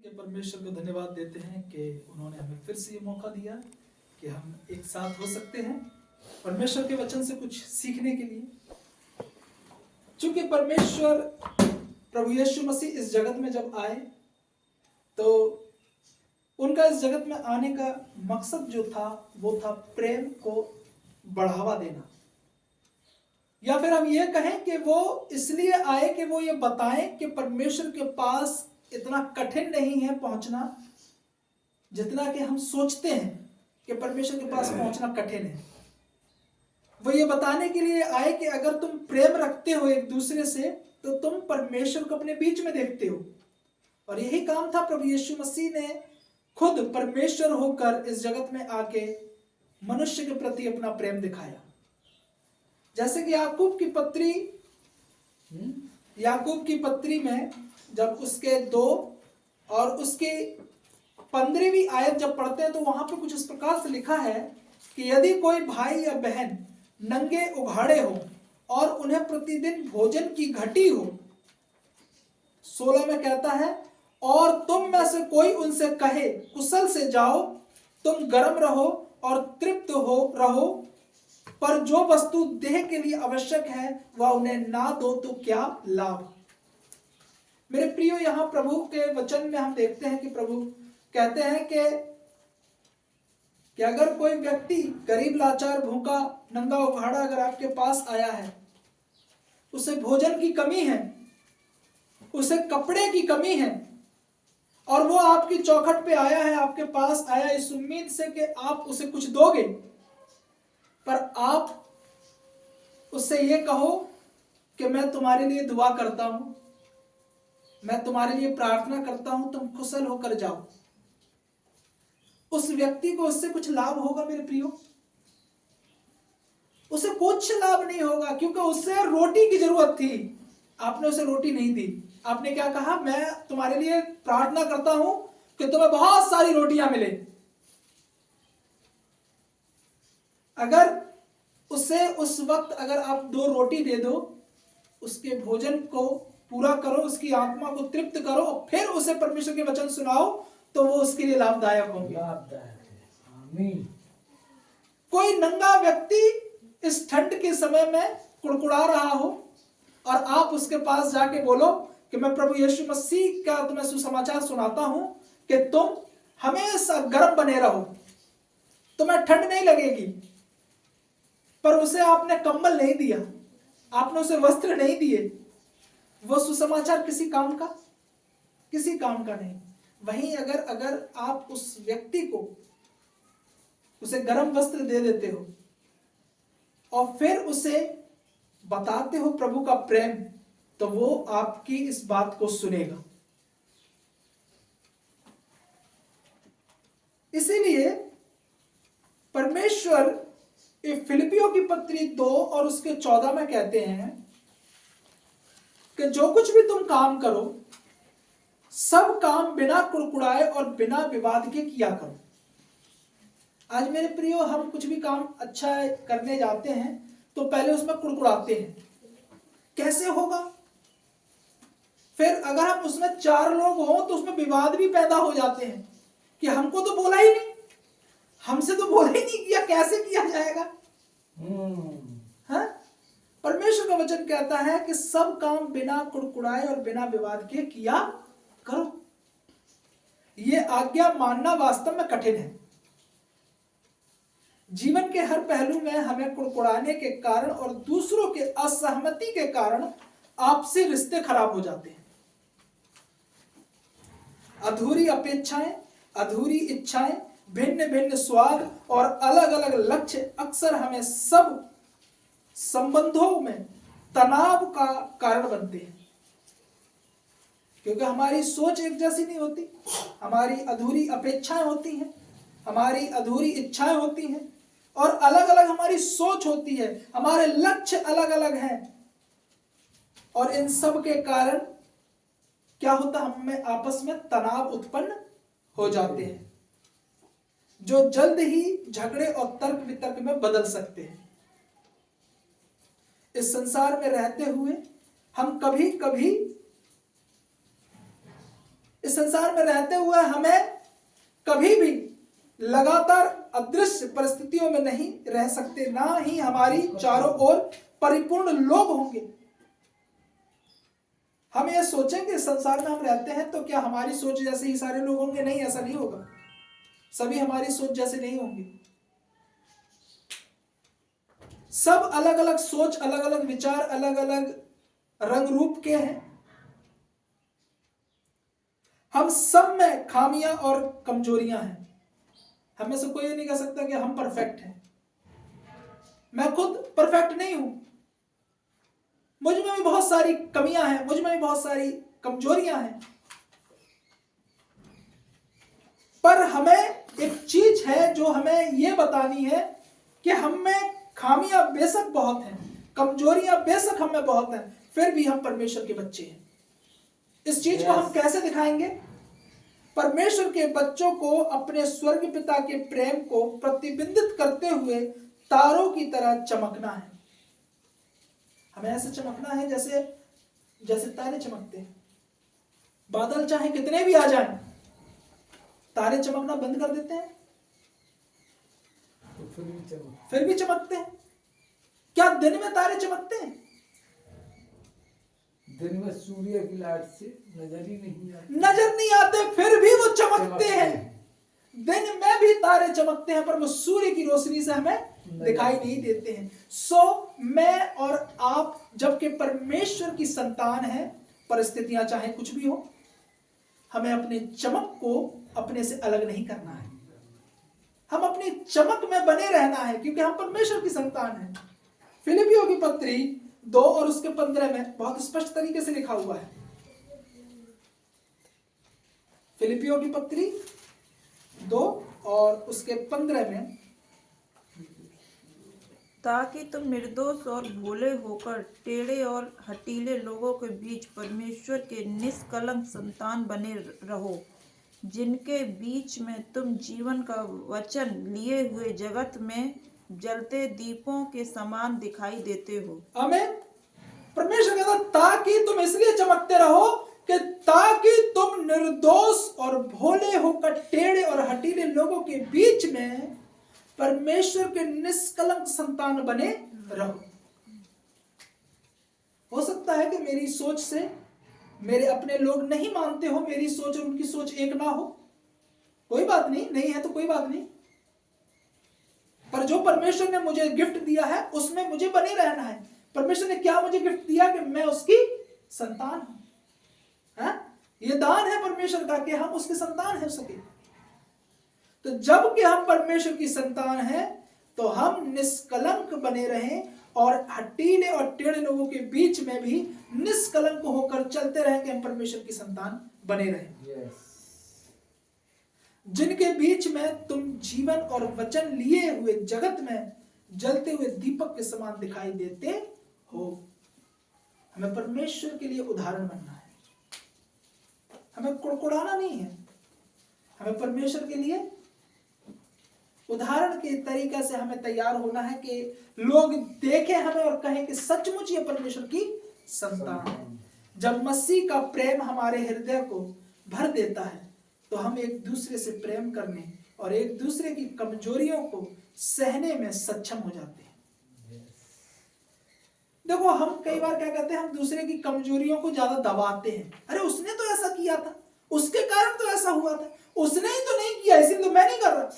कि परमेश्वर को धन्यवाद देते हैं कि उन्होंने हमें फिर से ये मौका दिया कि हम एक साथ हो सकते हैं परमेश्वर के वचन से कुछ सीखने के लिए। चूंकि परमेश्वर प्रभु यीशु मसीह इस जगत में जब आए तो उनका इस जगत में आने का मकसद जो था वो था प्रेम को बढ़ावा देना, या फिर हम ये कहें कि वो इसलिए आए कि वो ये बताएं कि परमेश्वर के पास इतना कठिन नहीं है पहुंचना जितना कि हम सोचते हैं कि परमेश्वर के पास पहुंचना कठिन है। वो ये बताने के लिए आए कि अगर तुम प्रेम रखते हो एक दूसरे से तो तुम परमेश्वर को अपने बीच में देखते हो। और यही काम था प्रभु यीशु मसीह ने खुद परमेश्वर होकर इस जगत में आके मनुष्य के प्रति अपना प्रेम दिखाया। जैसे कि याकूब की पत्री में जब उसके 2 और उसके 15वीं आयत जब पढ़ते हैं तो वहां पे कुछ इस प्रकार से लिखा है कि यदि कोई भाई या बहन नंगे उघाड़े हो और उन्हें प्रतिदिन भोजन की घटी हो, 16 में कहता है, और तुम में से कोई उनसे कहे कुशल से जाओ, तुम गर्म रहो और तृप्त हो रहो, पर जो वस्तु देह के लिए आवश्यक है वह उन्हें ना दो तो क्या लाभ। मेरे प्रियो, यहां प्रभु के वचन में हम देखते हैं कि प्रभु कहते हैं कि अगर कोई व्यक्ति गरीब, लाचार, भूखा, नंगा उघाड़ा अगर आपके पास आया है, उसे भोजन की कमी है, उसे कपड़े की कमी है, और वो आपकी चौखट पे आया है, आपके पास आया इस उम्मीद से कि आप उसे कुछ दोगे, पर आप उससे ये कहो कि मैं तुम्हारे लिए दुआ करता हूं, मैं तुम्हारे लिए प्रार्थना करता हूं, तुम कुशल होकर जाओ, उस व्यक्ति को उससे कुछ लाभ होगा मेरे प्रियो? उसे कुछ लाभ नहीं होगा, क्योंकि उससे रोटी की जरूरत थी, आपने उसे रोटी नहीं दी। आपने क्या कहा? मैं तुम्हारे लिए प्रार्थना करता हूं कि तुम्हें बहुत सारी रोटियां मिले। अगर उसे उस वक्त अगर आप 2 रोटी दे दो, उसके भोजन को पूरा करो, उसकी आत्मा को तृप्त करो, फिर उसे परमेश्वर के वचन सुनाओ, तो वो उसके लिए लाभदायक होंगे। आमीन। कोई नंगा व्यक्ति इस ठंड के समय में कुड़कुड़ा रहा हो और आप उसके पास जाके बोलो कि मैं प्रभु यीशु मसीह का तुम्हें सुसमाचार सुनाता हूं कि तुम हमेशा गर्म बने रहो, तुम्हें ठंड नहीं लगेगी, पर उसे आपने कंबल नहीं दिया, आपने उसे वस्त्र नहीं दिए, वो सुसमाचार किसी काम का नहीं। वहीं अगर आप उस व्यक्ति को उसे गर्म वस्त्र दे देते हो और फिर उसे बताते हो प्रभु का प्रेम, तो वो आपकी इस बात को सुनेगा। इसीलिए परमेश्वर फिलिपियों की पत्री 2 और उसके 14 में कहते हैं कि जो कुछ भी तुम काम करो, सब काम बिना कुड़कुड़ाए और बिना विवाद के किया करो। आज मेरे प्रियो, हम कुछ भी काम अच्छा करने जाते हैं तो पहले उसमें कुड़कुड़ाते हैं, कैसे होगा? फिर अगर हम उसमें 4 लोग हों तो उसमें विवाद भी पैदा हो जाते हैं कि हमको तो बोला ही नहीं, हमसे तो बोला ही नहीं किया, कैसे किया जाएगा? हाँ? परमेश्वर का वचन कहता है कि सब काम बिना कुड़कुड़ाए और बिना विवाद के किया करो। ये आज्ञा मानना वास्तव में कठिन है। जीवन के हर पहलू में हमें कुड़कुड़ाने के कारण और दूसरों के असहमति के कारण आपसी रिश्ते खराब हो जाते हैं। अधूरी अपेक्षाएं, अधूरी इच्छाएं, भिन्न भिन्न स्वाद और अलग अलग लक्ष्य अक्सर हमें सब संबंधों में तनाव का कारण बनते हैं, क्योंकि हमारी सोच एक जैसी नहीं होती, हमारी अधूरी अपेक्षाएं होती हैं, हमारी अधूरी इच्छाएं होती हैं, और अलग अलग हमारी सोच होती है, हमारे लक्ष्य अलग अलग हैं, और इन सब के कारण क्या होता? हमें आपस में तनाव उत्पन्न हो जाते हैं, जो जल्द ही झगड़े और तर्क वितर्क में बदल सकते हैं। इस संसार में रहते हुए हम कभी कभी इस संसार में रहते हुए हमें कभी भी लगातार अदृश्य परिस्थितियों में नहीं रह सकते, ना ही हमारी चारों ओर परिपूर्ण लोग होंगे। हम ये सोचेंगे संसार में हम रहते हैं तो क्या हमारी सोच जैसे ही सारे लोग होंगे? नहीं, ऐसा नहीं होगा। सभी हमारी सोच जैसे नहीं होंगे। सब अलग अलग सोच, अलग अलग विचार, अलग अलग रंग रूप के हैं। हम सब में खामियां और कमजोरियां हैं। हमें से कोई ये नहीं कह सकता कि हम परफेक्ट हैं। मैं खुद परफेक्ट नहीं हूं, मुझ में भी बहुत सारी कमियां हैं, मुझ में भी बहुत सारी कमजोरियां हैं। पर हमें एक चीज है जो हमें यह बतानी है कि हम में खामियां बेशक बहुत हैं, कमजोरियां बेशक हम में बहुत हैं, फिर भी हम परमेश्वर के बच्चे हैं। इस चीज को हम कैसे दिखाएंगे? परमेश्वर के बच्चों को अपने स्वर्ग पिता के प्रेम को प्रतिबिंबित करते हुए तारों की तरह चमकना है। हमें ऐसे चमकना है जैसे जैसे तारे चमकते हैं। बादल चाहे कितने भी आ जाएं, तारे चमकना बंद कर देते हैं तो फिर भी चमकते हैं। क्या दिन में तारे चमकते हैं? दिन में सूर्य की लाइट से नजर ही नहीं आती, नजर नहीं आते, फिर भी वो चमकते हैं। दिन में भी तारे चमकते हैं, पर वो सूर्य की रोशनी से हमें दिखाई नहीं देते हैं। सो मैं और आप जबकि परमेश्वर की संतान है, परिस्थितियां चाहे कुछ भी हो, हमें अपने चमक को अपने से अलग नहीं करना है। हम अपनी चमक में बने रहना है, क्योंकि हम परमेश्वर की संतान हैं। फिलिपियों की पत्री 2 और उसके 15 में बहुत स्पष्ट तरीके से लिखा हुआ है। फिलिपियों की पत्री 2 और उसके 15 में, ताकि तुम निर्दोष और भोले होकर टेढ़े और हठीले लोगों के बीच परमेश्वर के निष्कलंक संतान बने रहो, जिनके बीच में तुम जीवन का वचन लिए हुए जगत में जलते दीपों के समान दिखाई देते हो। हमें परमेश्वर कहता ताकि तुम इसलिए चमकते रहो कि ताकि तुम निर्दोष और भोले होकर टेढ़े और हठीले लोगों के बीच में परमेश्वर के निष्कलंक संतान बने रहो। हो सकता है कि मेरी सोच से मेरे अपने लोग नहीं मानते हो, मेरी सोच और उनकी सोच एक ना हो, कोई बात नहीं, नहीं है तो कोई बात नहीं। पर जो परमेश्वर ने मुझे गिफ्ट दिया है उसमें मुझे बने रहना है। परमेश्वर ने क्या मुझे गिफ्ट दिया कि मैं उसकी संतान हूं। ये दान है परमेश्वर का कि हम उसके संतान हो सके। तो जब कि हम परमेश्वर की संतान हैं तो हम निष्कलंक बने रहें और हठीले और टेढ़े लोगों के बीच में भी निष्कलंक होकर चलते रहें कि हम परमेश्वर की संतान बने रहें। जिनके बीच में तुम जीवन और वचन लिए हुए जगत में जलते हुए दीपक के समान दिखाई देते हो। हमें परमेश्वर के लिए उदाहरण बनना है, हमें कुड़कुड़ाना नहीं है। हमें परमेश्वर के लिए उदाहरण के तरीके से हमें तैयार होना है कि लोग देखें हमें और कहें कि सचमुच ये परमेश्वर की संतान है। जब मसीह का प्रेम हमारे हृदय को भर देता है तो हम एक दूसरे से प्रेम करने और एक दूसरे की कमजोरियों को सहने में सक्षम हो जाते हैं। देखो हम कई बार क्या कहते हैं, हम दूसरे की कमजोरियों को ज्यादा दबाते हैं। अरे उसने तो ऐसा किया था, उसके कारण तो ऐसा हुआ था, उसने ही तो नहीं किया इसलिए तो मैं नहीं कर रहा।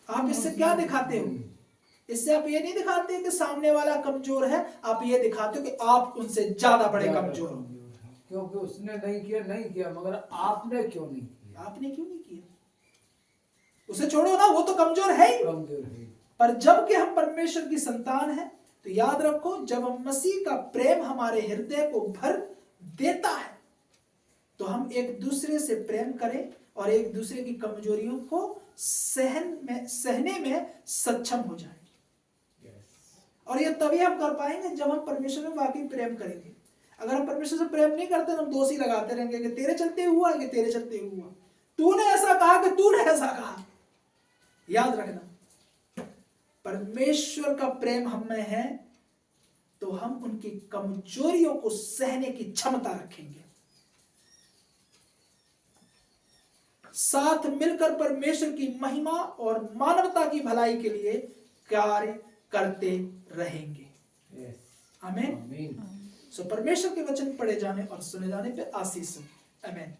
आप इससे क्या दिखाते हो? इससे आप ये नहीं दिखाते कि सामने वाला कमजोर है, आप ये दिखाते हो कि आप उनसे ज्यादा बड़े कमजोर हो। क्योंकि उसने नहीं किया मगर आपने क्यों नहीं किया? आपने क्यों नहीं किया? उसे छोड़ो ना, वो तो कमजोर है ही। कमजोर है। पर जब कि हम परमेश्वर की संतान हैं तो याद रखो, जब हम मसीह का प्रेम हमारे हृदय को भर देता है तो हम एक दूसरे से प्रेम करें और एक दूसरे की कमजोरियों को सहने में सक्षम हो जाए। और ये तभी हम कर पाएंगे जब हम परमेश्वर में वाकई प्रेम करेंगे। अगर हम परमेश्वर से प्रेम नहीं करते तो हम दोषी लगाते रहेंगे कि तेरे चलते हुआ, कि तेरे चलते हुआ, तूने ऐसा कहा कि तूने ऐसा कहा। याद रखना, परमेश्वर का प्रेम हम में है तो हम उनकी कमजोरियों को सहने की क्षमता रखेंगे। साथ मिलकर परमेश्वर की महिमा और मानवता की भलाई के लिए कार्य करते रहेंगे। Yes. आमीन। आमीन। सो परमेश्वर के वचन पढ़े जाने और सुने जाने पे आशीष हो। आमीन।